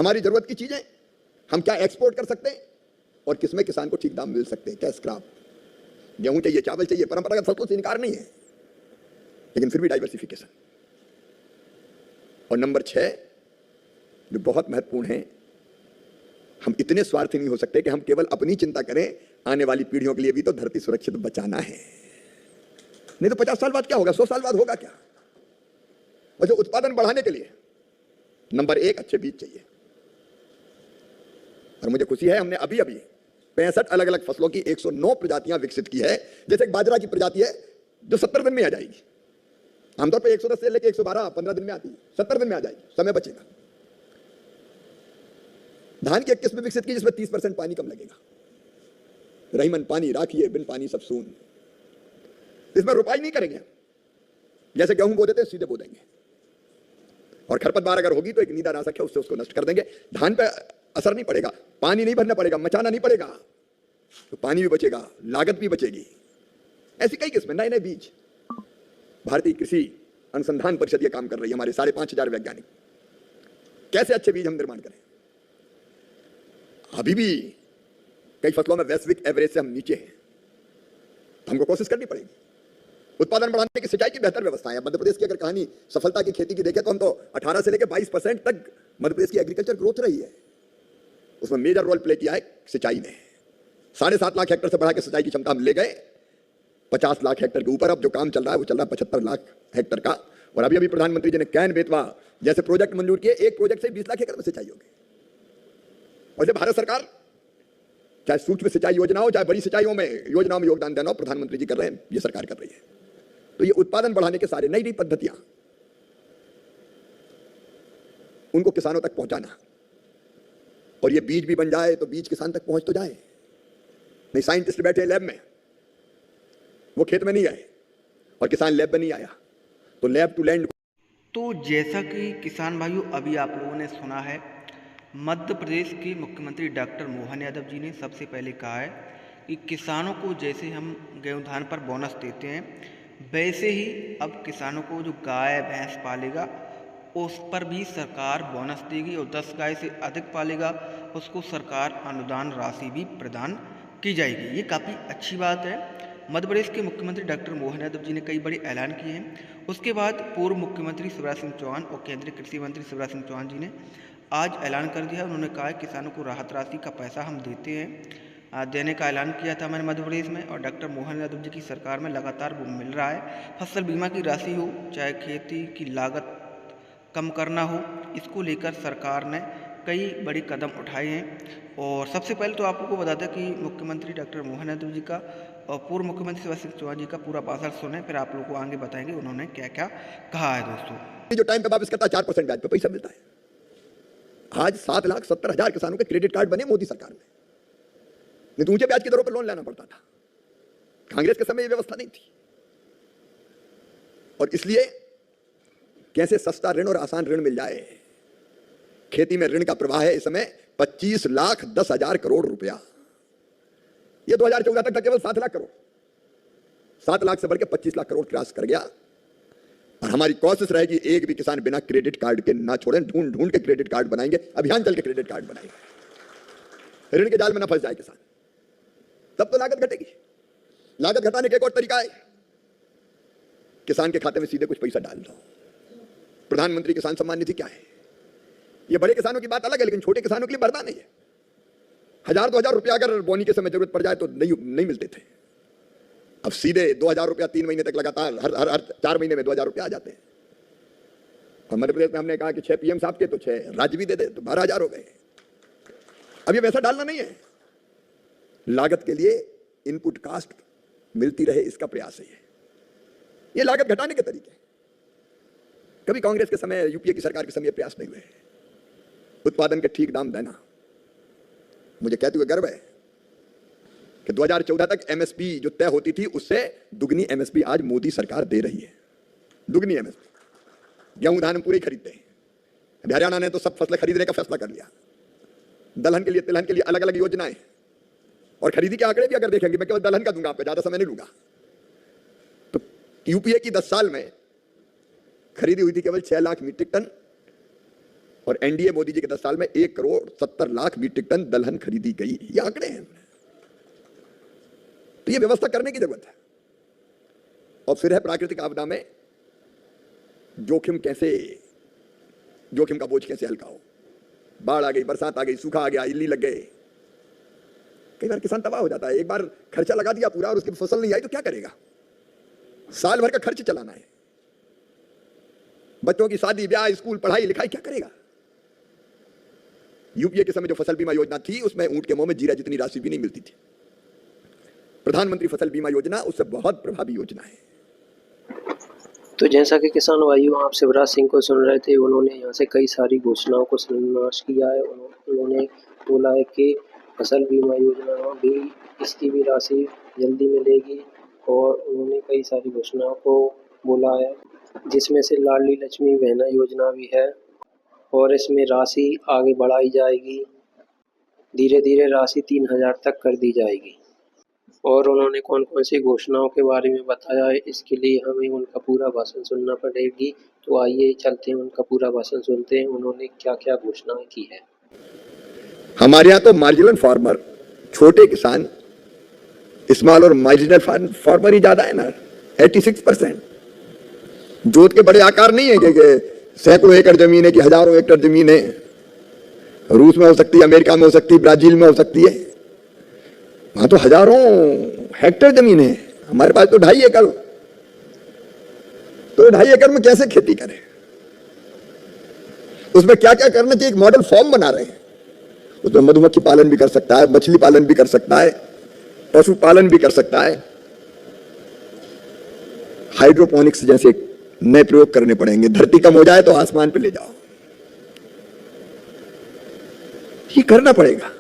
हमारी जरूरत की चीजें हम क्या एक्सपोर्ट कर सकते हैं और किसमें किसान को ठीक दाम मिल सकते हैं। क्या स्क्रैप, गेहूं चाहिए, चावल चाहिए, परंपरागत फसलों से इनकार नहीं है, लेकिन फिर भी डाइवर्सिफिकेशन। और नंबर 6 जो बहुत महत्वपूर्ण है, हम इतने स्वार्थी नहीं हो सकते कि हम केवल अपनी चिंता करें, आने वाली पीढ़ियों के लिए भी तो धरती सुरक्षित बचाना है। नहीं तो 50 साल बाद क्या होगा, 100 साल बाद होगा क्या। और जो उत्पादन बढ़ाने के लिए नंबर 1 अच्छे बीज चाहिए। और मुझे खुशी है हमने अभी 65 अलग अलग फसलों की 109 प्रजातियां विकसित की है। जैसे एक बाजरा की प्रजाति है जो 70 दिन में आ जाएगी, आमतौर पे 110 से लेकर 112 15 दिन में आती है, 70 दिन में आ जाएगी, समय बचेगा। धान की 21 में विकसित की जिसमें 30% पानी कम लगेगा। रहीमन पानी राखिए, बिन पानी सब सून। इसमें रुपाई नहीं करेंगे, जैसे गेहूं बो देते हैं सीधे बो देंगे। और खरपतवार अगर होगी तो एक नीदा नाशक है, उससे उसको नष्ट कर देंगे। धान पे असर नहीं पड़ेगा, पानी नहीं भरना पड़ेगा, मचाना नहीं पड़ेगा, तो पानी भी बचेगा, लागत भी बचेगी। ऐसी कई किस्में, नए नए बीज। भारतीय कृषि अनुसंधान परिषद ये काम कर रही है, हमारे 5,500 वैज्ञानिक, कैसे अच्छे बीज हम निर्माण करें। अभी भी कई फसलों में वैश्विक एवरेज से हम नीचे हैं, हमको कोशिश करनी पड़ेगी। उत्पादन बढ़ाने की सिंचाई की बेहतर व्यवस्था है। मध्य प्रदेश की अगर कहानी सफलता की खेती की देखें तो हम तो 18 से लेकर 22% तक मध्य प्रदेश की एग्रीकल्चर ग्रोथ रही है, उसमें मेजर रोल प्ले किया है सिंचाई ने। 7.5 लाख हेक्टेयर से बढ़ा के सिंचाई की क्षमता हम ले गए 50 लाख हेक्टेयर के ऊपर। अब जो काम चल रहा है वो चल रहा है 75 लाख हेक्टेयर का। और अभी प्रधानमंत्री जी ने कैन बेतवा जैसे प्रोजेक्ट मंजूर किए, एक प्रोजेक्ट से 20 लाख एकड़ में सिंचाई होगी। और जब भारत सरकार चाहे सूक्ष्म सिंचाई योजना हो, चाहे बड़ी सिंचाइयों में योजनाओं में योगदान देना हो, प्रधानमंत्री जी कर रहे हैं, ये सरकार कर रही है। तो ये उत्पादन बढ़ाने के सारे नई नई पद्धतियां उनको किसानों तक पहुंचाना, और ये बीज भी बन जाए तो बीज किसान तक पहुंच तो जाए। नहीं साइंटिस्ट बैठे लैब में, वो खेत में नहीं आए और किसान लैब में नहीं आया, तो लैब टू लैंड। तो जैसा कि किसान भाइयों अभी आप लोगों ने सुना है, मध्य प्रदेश के मुख्यमंत्री डॉक्टर मोहन यादव जी ने सबसे पहले कहा है कि किसानों को जैसे हम गेहूं धान पर बोनस देते हैं, वैसे ही अब किसानों को जो गाय भैंस पालेगा उस पर भी सरकार बोनस देगी, और 10 गाय से अधिक पालेगा उसको सरकार अनुदान राशि भी प्रदान की जाएगी। ये काफ़ी अच्छी बात है। मध्य प्रदेश के मुख्यमंत्री डॉक्टर मोहन यादव जी ने कई बड़े ऐलान किए हैं। उसके बाद पूर्व मुख्यमंत्री शिवराज सिंह चौहान और केंद्रीय कृषि मंत्री शिवराज सिंह चौहान जी ने आज ऐलान कर दिया। उन्होंने कहा है किसानों को राहत राशि का पैसा हम देते हैं, देने का ऐलान किया था हमारे मध्य प्रदेश में। और डॉक्टर मोहन यादव जी की सरकार में लगातार वो मिल रहा है। फसल बीमा की राशि हो, चाहे खेती की लागत कम करना हो, इसको लेकर सरकार ने कई बड़ी कदम उठाए हैं। और सबसे पहले तो आप लोगों को बता दें कि मुख्यमंत्री डॉक्टर मोहन यादव जी का और पूर्व मुख्यमंत्री शिवराज सिंह चौहान जी का पूरा भाषण सुने, फिर आप लोगों को आगे बताएंगे उन्होंने क्या क्या कहा है। दोस्तों, जो टाइम पे वापस करता है 4% ब्याज पे पैसा मिलता है। आज 7,70,000 किसानों के क्रेडिट कार्ड बने मोदी सरकार में। नहीं तो ऊंचे ब्याज की दरों पर लोन लेना पड़ता था, कांग्रेस के समय यह व्यवस्था नहीं थी। और इसलिए कैसे सस्ता ऋण और आसान ऋण मिल जाए। खेती में ऋण का प्रवाह है इस समय 25,10,000 करोड़ रुपया। यह 2014 तक था केवल 7 लाख करोड़, 7 लाख से बढ़ के 25 लाख करोड़ क्रॉस कर गया। और हमारी कोशिश रहेगी एक भी किसान बिना क्रेडिट कार्ड के ना छोड़ें, ढूंढ ढूंढ के क्रेडिट कार्ड बनाएंगे, अभियान चल के क्रेडिट कार्ड बनाएंगे, ऋण के जाल में ना फंस जाए किसान। तब तो लागत घटेगी। लागत घटाने का एक और तरीका है, किसान के खाते में सीधे कुछ पैसा डाल दो। प्रधानमंत्री किसान सम्मान निधि क्या है? ये बड़े किसानों की बात अलग है, लेकिन छोटे किसानों के लिए वरदान नहीं है। 1,000-2,000 रुपया अगर बोनी के समय जरूरत पड़ जाए तो नहीं मिलते थे। अब सीधे 2,000 रुपया 3 महीने तक लगातार हर 4 महीने में 2,000 रुपया आ जाते हैं। और मध्य प्रदेश में हमने कहा कि 6 पीएम साहब के तो 6 राज्य भी दे दे, तो 12,000 हो गए। अब ये वैसा डालना नहीं है, लागत के लिए इनपुट कास्ट मिलती रहे, इसका प्रयास है। ये लागत घटाने के तरीके कभी कांग्रेस के समय, यूपीए की सरकार के समय प्रयास नहीं हुए। उत्पादन के ठीक दाम देना, मुझे कहते हुए गर्व है कि 2014 तक एमएसपी जो तय होती थी उससे दुगनी एमएसपी आज मोदी सरकार दे रही है। दुगनी एमएसपी। गेहूं धान हम पूरे खरीदते हैं। हरियाणा ने तो सब फसलें खरीदने का फैसला कर लिया। दलहन के लिए, तिलहन के लिए अलग अलग योजनाएं, और खरीदी के आंकड़े भी अगर देखेंगे, मैं केवल दलहन का दूंगा, आपको ज्यादा समय नहीं लूंगा। तो यूपीए की 10 साल में खरीदी हुई थी केवल 6 लाख मीट्रिक टन, और एनडीए मोदी जी के 10 साल में 1,70,00,000 मीट्रिक टन दलहन खरीदी गई। ये आंकड़े हैं। तो ये व्यवस्था करने की जरूरत है। और फिर है प्राकृतिक आपदा में जोखिम का बोझ कैसे हल्का हो। बाढ़ आ गई, बरसात आ गई, सूखा आ गया, इल्ली लग गए, कई बार किसान तबाह हो जाता है। एक बार खर्चा लगा दिया पूरा और उसकी फसल नहीं आई तो क्या करेगा? साल भर का खर्च चलाना है, बच्चों की शादी ब्याह, स्कूल, पढ़ाई लिखाई, क्या करेगा? यूपीए के समय जो फसल बीमा योजना थी उसमें ऊंट के मुंह में जीरा जितनी राशि भी नहीं मिलती थी। प्रधानमंत्री फसल बीमा योजना उससे बहुत प्रभावी योजना है। तो जैसा कि किसान भाइयों आप शिवराज सिंह को सुन रहे थे, उन्होंने यहाँ से कई सारी घोषणाओं को शिलान्यास किया है। उन्होंने बोला है कि फसल बीमा योजना भी इसकी भी राशि जल्दी मिलेगी और उन्होंने कई सारी घोषणाओं को बोला है, जिसमें से लाडली लक्ष्मी बहना योजना भी है और इसमें राशि आगे बढ़ाई जाएगी। धीरे धीरे राशि 3,000 तक कर दी जाएगी। और उन्होंने कौन कौन सी घोषणाओं के बारे में बताया है, इसके लिए हमें उनका पूरा भाषण सुनना पड़ेगी। तो आइए चलते हैं, उनका पूरा भाषण सुनते हैं, उन्होंने क्या क्या घोषणाएं की है। हमारे यहाँ तो मार्जिनल फार्मर, छोटे किसान, स्मॉल और मार्जिनल फार्मर ही ज्यादा है ना, 86%। जोत के बड़े आकार नहीं है कि सैकड़ों एकड़ जमीन है कि हजारों एकड़ जमीन है। रूस में हो सकती है, अमेरिका में हो सकती है, ब्राजील में हो सकती है, वहां तो हजारों हेक्टेयर जमीन है। हमारे पास तो 2.5 एकड़। तो 2.5 एकड़ में कैसे खेती करें? उसमें क्या क्या करना चाहिए? एक मॉडल फॉर्म बना रहे हैं। उसमें मधुमक्खी पालन भी कर सकता है, मछली पालन भी कर सकता है, पशुपालन भी कर सकता है। हाइड्रोपोनिक्स जैसे नए प्रयोग करने पड़ेंगे। धरती कम हो जाए तो आसमान पे ले जाओ, ये करना पड़ेगा।